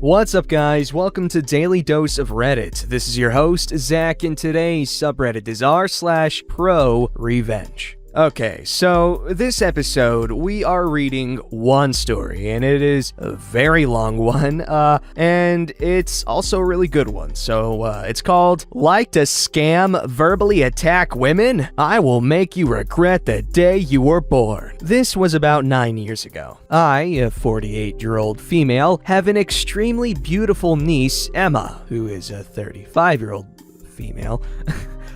What's up, guys? Welcome to Daily Dose of Reddit. This is your host, Zach, and today's subreddit is r/ProRevenge. Okay, so this episode, we are reading one story, and it is a very long one, and it's also a really good one. So, it's called, Like to Scam Verbally Attack Women? I Will Make You Regret the Day You Were Born. This was about 9 years ago. I, a 48-year-old female, have an extremely beautiful niece, Emma, who is a 35-year-old female.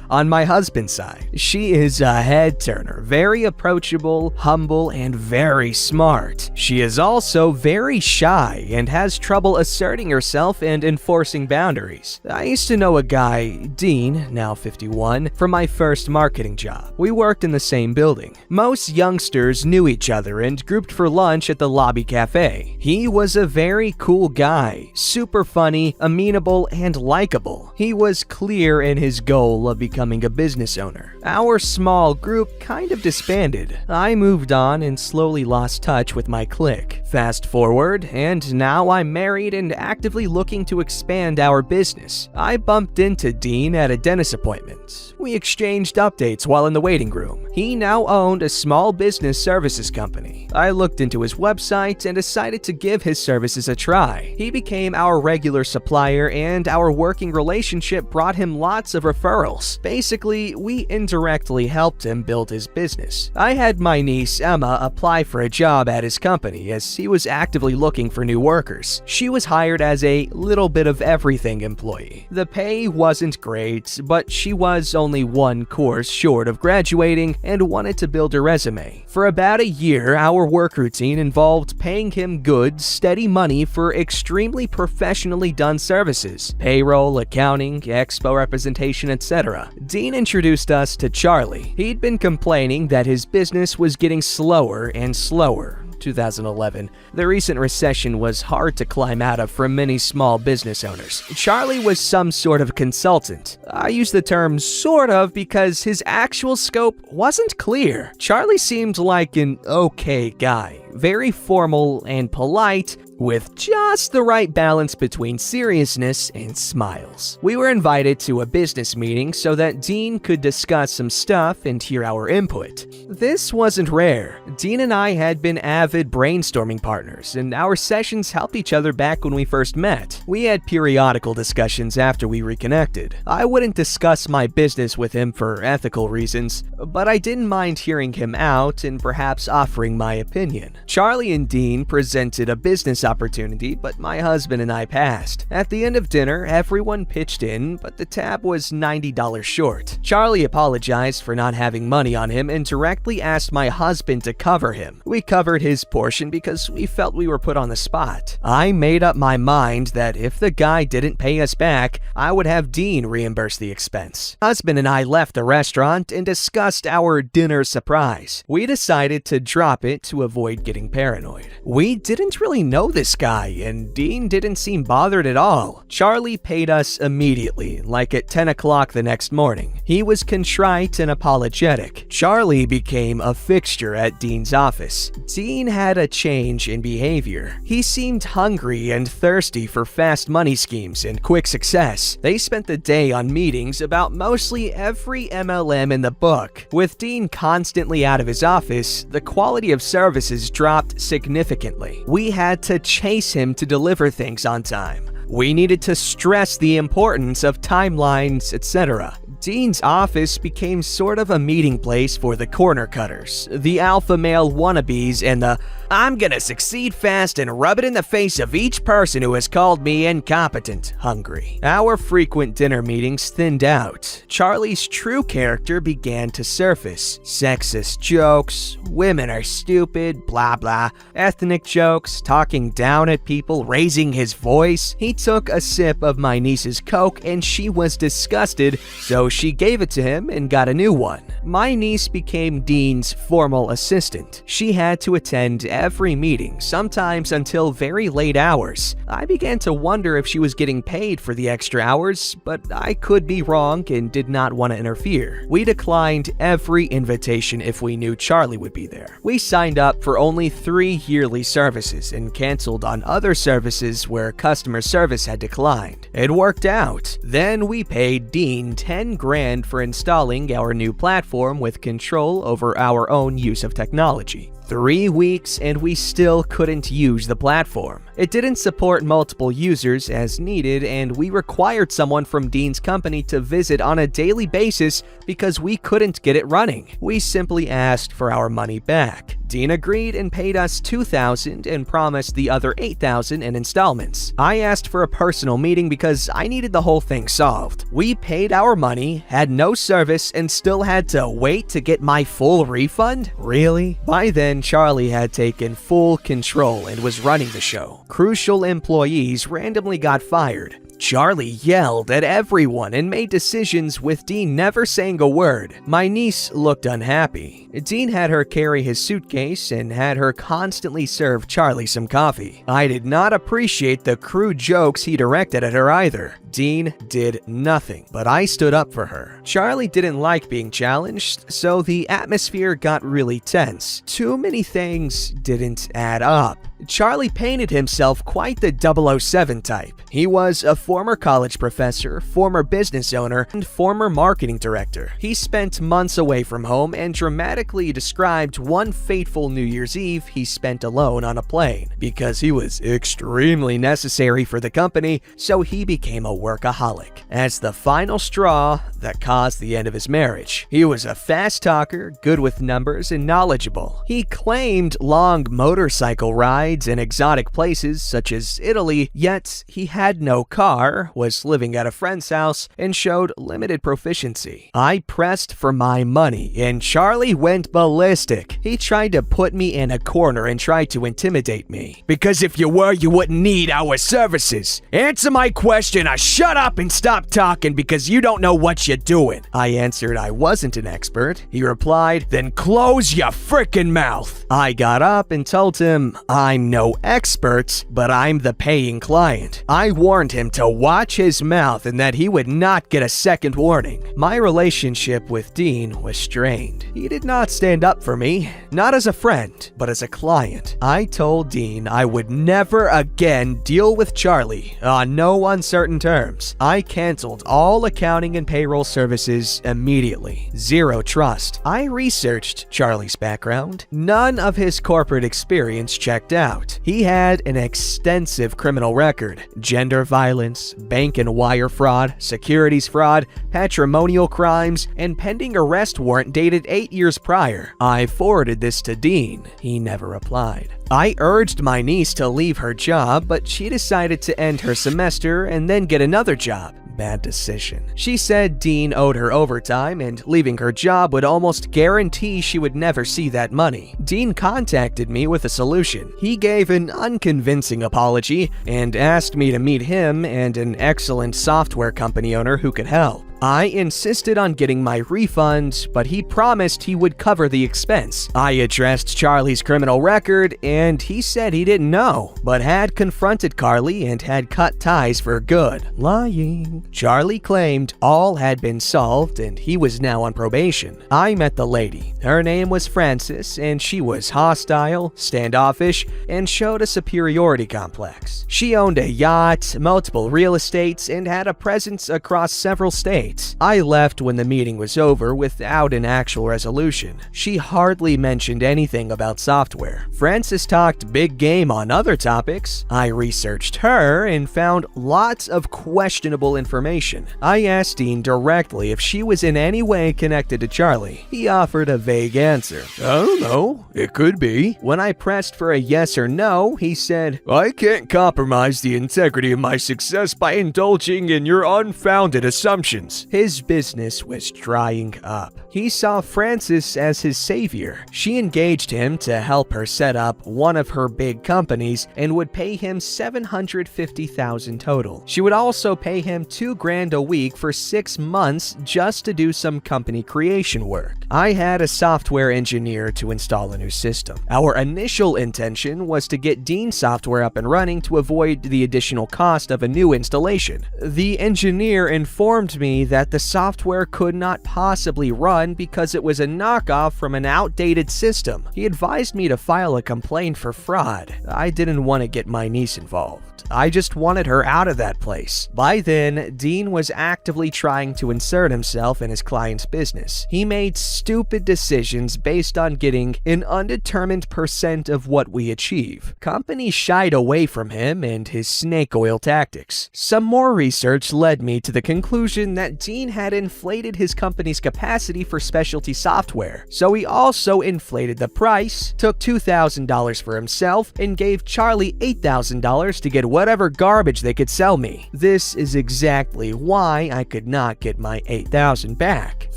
On my husband's side, she is a head-turner, very approachable, humble, and very smart. She is also very shy and has trouble asserting herself and enforcing boundaries. I used to know a guy, Dean, now 51, from my first marketing job. We worked in the same building. Most youngsters knew each other and grouped for lunch at the lobby cafe. He was a very cool guy, super funny, amenable, and likable. He was clear in his goal of becoming a business owner. Our small group kind of disbanded. I moved on and slowly lost touch with my clique. Fast forward, and now I'm married and actively looking to expand our business. I bumped into Dean at a dentist appointment. We exchanged updates while in the waiting room. He now owned a small business services company. I looked into his website and decided to give his services a try. He became our regular supplier, and our working relationship brought him lots of referrals. Basically, we indirectly helped him build his business. I had my niece Emma apply for a job at his company as he was actively looking for new workers. She was hired as a little bit of everything employee. The pay wasn't great, but she was only one course short of graduating and wanted to build her resume. For about a year, our work routine involved paying him good, steady money for extremely professionally done services: payroll, accounting, expo representation, etc. Dean introduced us to Charlie. He'd been complaining that his business was getting slower and slower. 2011. The recent recession was hard to climb out of for many small business owners. Charlie was some sort of consultant. I use the term sort of because his actual scope wasn't clear. Charlie seemed like an okay guy, very formal and polite, with just the right balance between seriousness and smiles. We were invited to a business meeting so that Dean could discuss some stuff and hear our input. This wasn't rare. Dean and I had been avid brainstorming partners, and our sessions helped each other back when we first met. We had periodical discussions after we reconnected. I wouldn't discuss my business with him for ethical reasons, but I didn't mind hearing him out and perhaps offering my opinion. Charlie and Dean presented a business opportunity, but my husband and I passed. At the end of dinner, everyone pitched in, but the tab was $90 short. Charlie apologized for not having money on him and directly asked my husband to cover him. We covered his portion because we felt we were put on the spot. I made up my mind that if the guy didn't pay us back, I would have Dean reimburse the expense. Husband and I left the restaurant and discussed our dinner surprise. We decided to drop it to avoid getting paranoid. We didn't really know this guy, and Dean didn't seem bothered at all. Charlie paid us immediately, like at 10 o'clock the next morning. He was contrite and apologetic. Charlie became a fixture at Dean's office. Dean had a change in behavior. He seemed hungry and thirsty for fast money schemes and quick success. They spent the day on meetings about mostly every MLM in the book. With Dean constantly out of his office, the quality of services dropped significantly. We had to chase him to deliver things on time. We needed to stress the importance of timelines, etc. Dean's office became sort of a meeting place for the corner cutters, the alpha male wannabes, and the "I'm gonna succeed fast and rub it in the face of each person who has called me incompetent" hungry. Our frequent dinner meetings thinned out. Charlie's true character began to surface. Sexist jokes, women are stupid, blah blah, ethnic jokes, talking down at people, raising his voice. He took a sip of my niece's Coke and she was disgusted, so she gave it to him and got a new one. My niece became Dean's formal assistant. She had to attend every meeting, sometimes until very late hours. I began to wonder if she was getting paid for the extra hours, but I could be wrong and did not want to interfere. We declined every invitation if we knew Charlie would be there. We signed up for only 3 yearly services and canceled on other services where customer service had declined. It worked out. Then we paid Dean 10 grand for installing our new platform with control over our own use of technology. 3 weeks and we still couldn't use the platform. It didn't support multiple users as needed, and we required someone from Dean's company to visit on a daily basis because we couldn't get it running. We simply asked for our money back. Dean agreed and paid us $2,000 and promised the other $8,000 in installments. I asked for a personal meeting because I needed the whole thing solved. We paid our money, had no service, and still had to wait to get my full refund? Really? By then, Charlie had taken full control and was running the show. Crucial employees randomly got fired. Charlie yelled at everyone and made decisions with Dean never saying a word. My niece looked unhappy. Dean had her carry his suitcase and had her constantly serve Charlie some coffee. I did not appreciate the crude jokes he directed at her either. Dean did nothing, but I stood up for her. Charlie didn't like being challenged, so the atmosphere got really tense. Too many things didn't add up. Charlie painted himself quite the 007 type. He was a former college professor, former business owner, and former marketing director. He spent months away from home and dramatically described one fateful New Year's Eve he spent alone on a plane. Because he was extremely necessary for the company, so he became a workaholic. As the final straw that caused the end of his marriage. He was a fast talker, good with numbers, and knowledgeable. He claimed long motorcycle rides in exotic places such as Italy, yet he had no car, was living at a friend's house, and showed limited proficiency. I pressed for my money, and Charlie went ballistic. He tried to put me in a corner and tried to intimidate me. Because if you were, you wouldn't need our services. Answer my question or shut up and stop talking because you don't know what you're doing. I answered I wasn't an expert. He replied, then close your frickin' mouth. I got up and told him, I'm no expert, but I'm the paying client. I warned him to watch his mouth and that he would not get a second warning. My relationship with Dean was strained. He did not stand up for me, not as a friend, but as a client. I told Dean I would never again deal with Charlie on no uncertain terms. I canceled all accounting and payroll services immediately. Zero trust. I researched Charlie's background. None of his corporate experience checked out. He had an extensive criminal record: gender violence, bank and wire fraud, securities fraud, patrimonial crimes, and pending arrest warrant dated 8 years prior. I forwarded this to Dean. He never replied. I urged my niece to leave her job, but she decided to end her semester and then get another job. Bad decision. She said Dean owed her overtime and leaving her job would almost guarantee she would never see that money. Dean contacted me with a solution. He gave an unconvincing apology and asked me to meet him and an excellent software company owner who could help. I insisted on getting my refund, but he promised he would cover the expense. I addressed Charlie's criminal record, and he said he didn't know, but had confronted Carly and had cut ties for good. Lying. Charlie claimed all had been solved, and he was now on probation. I met the lady. Her name was Frances, and she was hostile, standoffish, and showed a superiority complex. She owned a yacht, multiple real estates, and had a presence across several states. I left when the meeting was over without an actual resolution. She hardly mentioned anything about software. Frances talked big game on other topics. I researched her and found lots of questionable information. I asked Dean directly if she was in any way connected to Charlie. He offered a vague answer. I don't know. It could be. When I pressed for a yes or no, he said, I can't compromise the integrity of my success by indulging in your unfounded assumptions. sales. His business was drying up. He saw Frances as his savior. She engaged him to help her set up one of her big companies and would pay him $750,000 total. She would also pay him $2,000 a week for 6 months just to do some company creation work. I had a software engineer to install a new system. Our initial intention was to get Dean's software up and running to avoid the additional cost of a new installation. The engineer informed me that the software could not possibly run because it was a knockoff from an outdated system. He advised me to file a complaint for fraud. I didn't want to get my niece involved. I just wanted her out of that place. By then, Dean was actively trying to insert himself in his client's business. He made stupid decisions based on getting an undetermined percent of what we achieve. Companies shied away from him and his snake oil tactics. Some more research led me to the conclusion that Dean had inflated his company's capacity for specialty software. So he also inflated the price, took $2,000 for himself, and gave Charlie $8,000 to get whatever garbage they could sell me. This is exactly why I could not get my $8,000 back.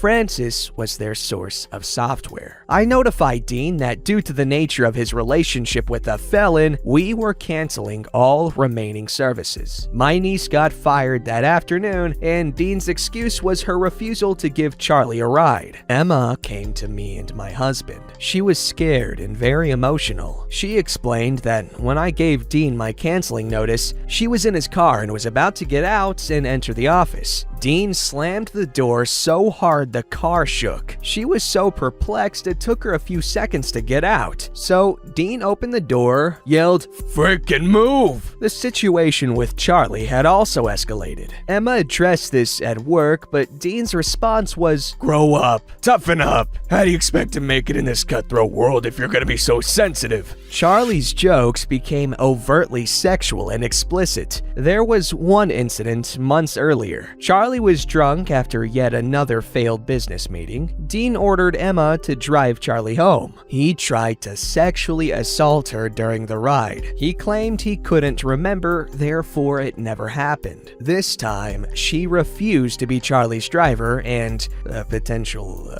Frances was their source of software. I notified Dean that due to the nature of his relationship with the felon, we were canceling all remaining services. My niece got fired that afternoon, and Dean's excuse was her refusal to give Charlie a ride. Emma came to me and my husband. She was scared and very emotional. She explained that when I gave Dean my canceling notice, she was in his car and was about to get out and enter the office. Dean slammed the door so hard the car shook. She was so perplexed it took her a few seconds to get out. So Dean opened the door, yelled, "Frickin' move!" The situation with Charlie had also escalated. Emma addressed this at work, but Dean's response was, "Grow up, toughen up. How do you expect to make it in this cutthroat world if you're gonna be so sensitive?" Charlie's jokes became overtly sexual and explicit. There was one incident months earlier. Charlie was drunk after yet another failed business meeting. Dean ordered Emma to drive Charlie home. He tried to sexually assault her during the ride. He claimed he couldn't remember, therefore it never happened. This time, she refused to be Charlie's driver, and a potential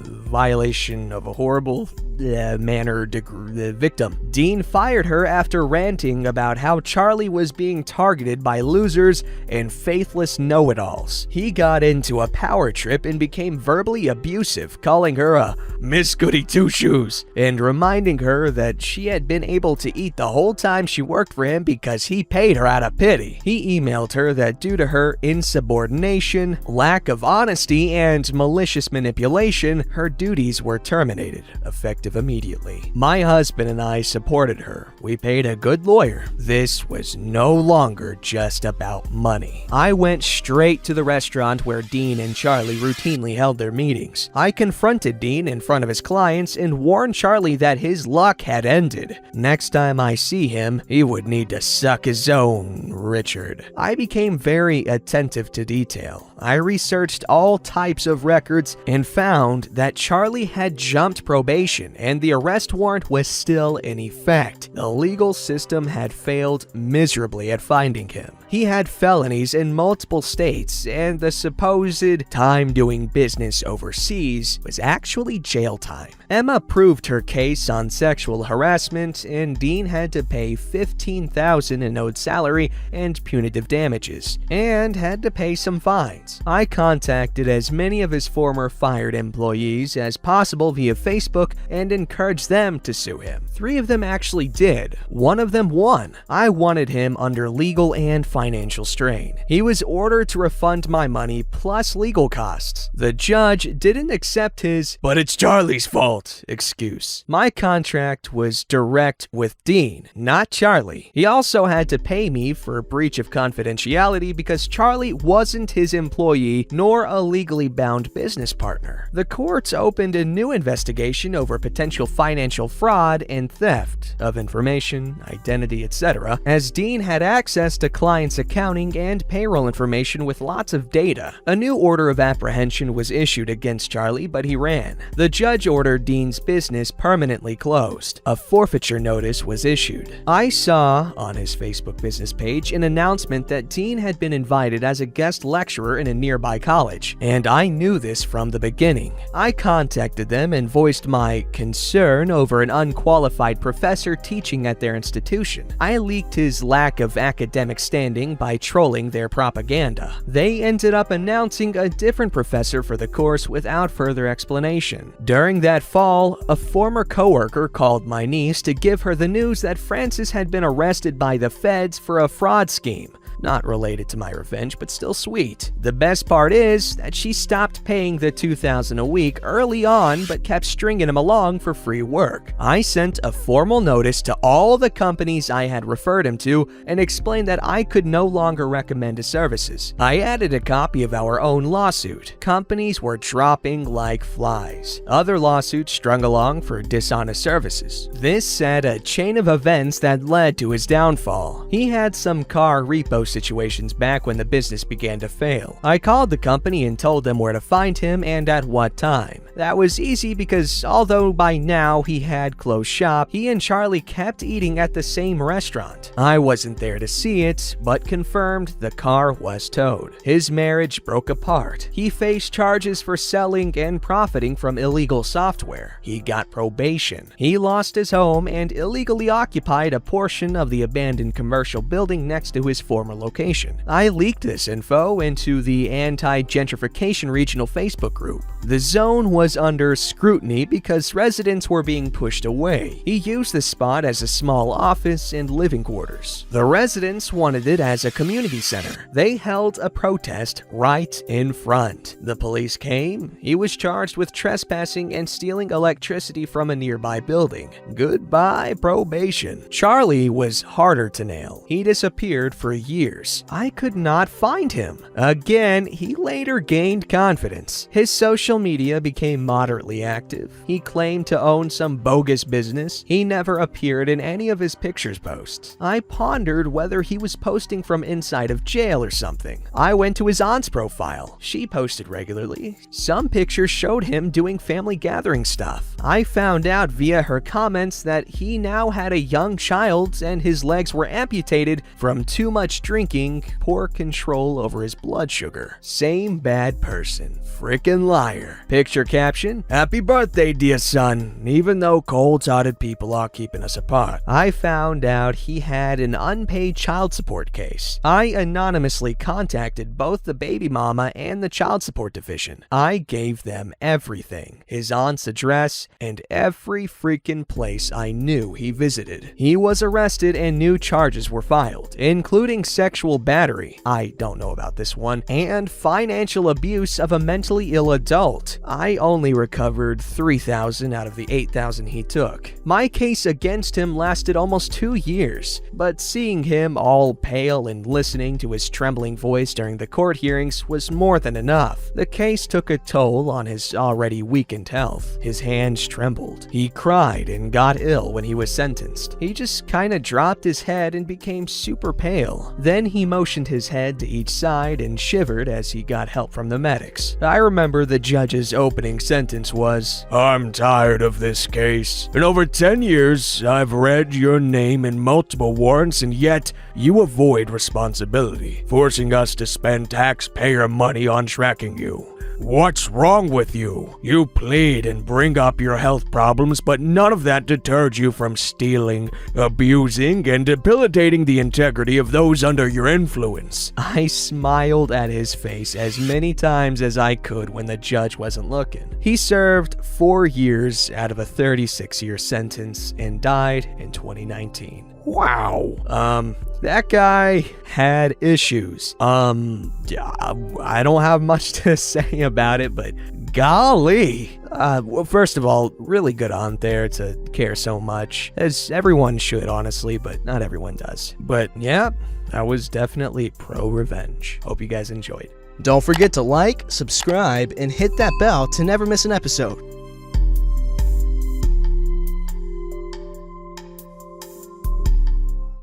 violation of a horrible manner victim. Dean fired her after ranting about how Charlie was being targeted by losers and faithless know-it-alls. He got into a power trip and became verbally abusive, calling her a Miss Goody Two-Shoes and reminding her that she had been able to eat the whole time she worked for him because he paid her out of pity. He emailed her that due to her insubordination, lack of honesty, and malicious manipulation, her duties were terminated, effective immediately. My husband and I supported her. We paid a good lawyer. This was no longer just about money. I went straight to the restaurant where Dean and Charlie routinely held their meetings. I confronted Dean in front of his clients and warned Charlie that his luck had ended. Next time I see him, he would need to suck his own Richard. I became very attentive to detail. I researched all types of records and found that Charlie had jumped probation and the arrest warrant was still in effect. The legal system had failed miserably at finding him. He had felonies in multiple states, and the supposed time doing business overseas was actually jail time. Emma proved her case on sexual harassment, and Dean had to pay $15,000 in owed salary and punitive damages, and had to pay some fines. I contacted as many of his former fired employees as possible via Facebook and encouraged them to sue him. 3 of them actually did. 1 of them won. I wanted him under legal and financial strain. He was ordered to refund my money plus legal costs. The judge didn't accept his "but it's Charlie's fault" excuse. My contract was direct with Dean, not Charlie. He also had to pay me for breach of confidentiality because Charlie wasn't his employee nor a legally bound business partner. The courts opened a new investigation over potential financial fraud and theft of information, identity, etc., as Dean had access to client client's accounting and payroll information with lots of data. A new order of apprehension was issued against Charlie, but he ran. The judge ordered Dean's business permanently closed. A forfeiture notice was issued. I saw on his Facebook business page an announcement that Dean had been invited as a guest lecturer in a nearby college, and I knew this from the beginning. I contacted them and voiced my concern over an unqualified professor teaching at their institution. I leaked his lack of academic standing by trolling their propaganda. They ended up announcing a different professor for the course without further explanation. During that fall, a former coworker called my niece to give her the news that Francis had been arrested by the feds for a fraud scheme. Not related to my revenge, but still sweet. The best part is that she stopped paying the $2,000 a week early on, but kept stringing him along for free work. I sent a formal notice to all the companies I had referred him to and explained that I could no longer recommend his services. I added a copy of our own lawsuit. Companies were dropping like flies. Other lawsuits strung along for dishonest services. This set a chain of events that led to his downfall. He had some car repo situations back when the business began to fail. I called the company and told them where to find him and at what time. That was easy because although by now he had closed shop, he and Charlie kept eating at the same restaurant. I wasn't there to see it, but confirmed the car was towed. His marriage broke apart. He faced charges for selling and profiting from illegal software. He got probation. He lost his home and illegally occupied a portion of the abandoned commercial building next to his former location. I leaked this info into the anti-gentrification regional Facebook group. The zone was under scrutiny because residents were being pushed away. He used the spot as a small office and living quarters. The residents wanted it as a community center. They held a protest right in front. The police came. He was charged with trespassing and stealing electricity from a nearby building. Goodbye probation. Charlie was harder to nail. He disappeared for years. I could not find him. Again, he later gained confidence. His social media became moderately active. He claimed to own some bogus business. He never appeared in any of his pictures posts. I pondered whether he was posting from inside of jail or something. I went to his aunt's profile. She posted regularly. Some pictures showed him doing family gathering stuff. I found out via her comments that he now had a young child and his legs were amputated from too much drinking, poor control over his blood sugar. Same bad person. Frickin' liar. Picture caption, "Happy birthday, dear son, even though cold-hearted people are keeping us apart." I found out he had an unpaid child support case. I anonymously contacted both the baby mama and the child support division. I gave them everything. His aunt's address and every freaking place I knew he visited. He was arrested and new charges were filed, including sexual battery, I don't know about this one, and financial abuse of a mentally ill adult. I only recovered $3,000 out of the $8,000 he took. My case against him lasted almost 2 years, but seeing him all pale and listening to his trembling voice during the court hearings was more than enough. The case took a toll on his already weakened health. His hands trembled. He cried and got ill when he was sentenced. He just kinda dropped his head and became super pale. Then he motioned his head to each side and shivered as he got help from the medics. I remember the judge's opening sentence was, "I'm tired of this case. In over 10 years, I've read your name in multiple warrants and yet you avoid responsibility, forcing us to spend taxpayer money on tracking you. What's wrong with you? You plead and bring up your health problems, but none of that deterred you from stealing, abusing, and debilitating the integrity of those under your influence." I smiled at his face as many times as I could when the judge wasn't looking. He served 4 years out of a 36-year sentence and died in 2019. Wow. That guy had issues. I don't have much to say about it, but golly. Well, first of all, really good on there to care so much, as everyone should, honestly, but not everyone does. But yeah, that was definitely pro-revenge. Hope you guys enjoyed. Don't forget to like, subscribe, and hit that bell to never miss an episode.